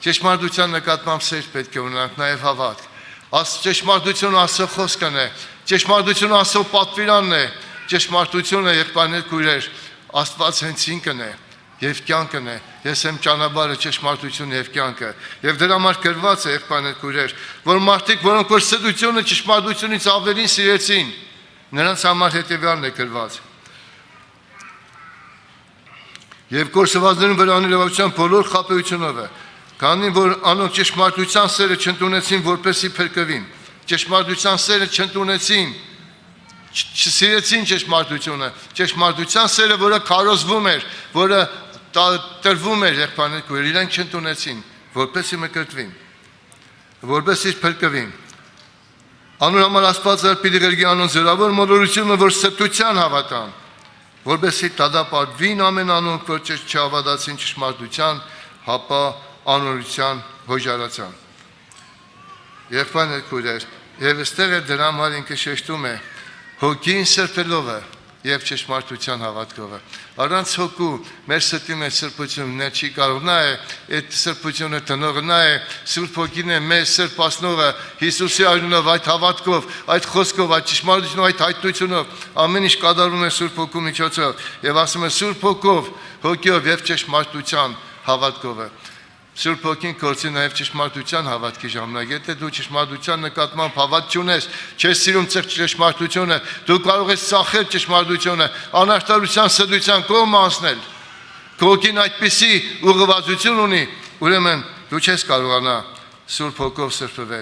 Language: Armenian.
Ճշմարտության նկատմամբ սեր պետք է ունենանք, նաև հավատք։ Ճշմարտությունը Աստծո խոսքն է, ճշմարտությունը Աստծո պատվիրանն է, ճշմարտությունը եղբայրներ քույրեր, Աստված հենց ինքն է եւ կյանքն է։ Ես եմ ճանապարհը, ճշմարտությունը եւ կյանքը։ Եվ դրա համար գրված է եղբայրներ քույրեր, որ մարդիկ, որոնք որ սդությունը ճշմարտությունից ավելին սիրեցին, նրանց համար հետեւյալն է գրված. Եվ կորսվածներուն վրա անիրավության բոլոր խաբեությունով է, քանի որ անոնք ճշմարտության սերը չընդունեցին, որպեսզի փրկվին։ Ճշմարտության սերը չընդունեցին, չսիրեցին ճշմարտությունը, ճշմարտության սերը, որը քարոզվում էր, որը տրվում էր եղբայրներ քույրեր, իրենք չընդունեցին, որպեսզի մկրտվին, որպեսզի փրկվին։ Անոր համար Աստված պիտի ղերգի անոնց զորավոր մոլորությունը, որ սրբության հավատան, որպեսզի դադարեցվին ամեն անոնք, որ չհավատացին ճշմարտության, հապա անօրության հոժարացան։ Եղբայրներ քույրեր, եւ այստեղ է դրա համար ինքը շեշտում է հոգին սրբելով է եւ ճշմարտության հավատքով է։ Առանց հոգու մեր սրտի մեջ սրբությունը չի կարող, նա է այդ սրբությունը տնողը, նա է Սուրբ Հոգին է մեզ սրբացնողը, Հիսուսի անունով, այդ հավատքով, այդ խոսքով, այդ ճշմարտությունով, այդ հայտնությունով ամեն ինչ կատարում է Սուրբ Հոգու միջոցով եւ ասում է Սուրբ Հոգով, հոգով եւ ճշմարտության հավատքով է։ Սուրբ Հոգին կորցի նաև ճշմարտության հավատքի ժամանակ։ Եթե դու ճշմարտության նկատմամբ հավատ չունես, չես սիրում ճշմարտությունը, դու կարող ես ծախել ճշմարտությունը, անարդարության սդության կողմը անցնել։ Քո հոգին այդպիսի ուղղվածություն ունի, ուրեմն դու չես կարողանա Սուրբ Հոգով սրբվել։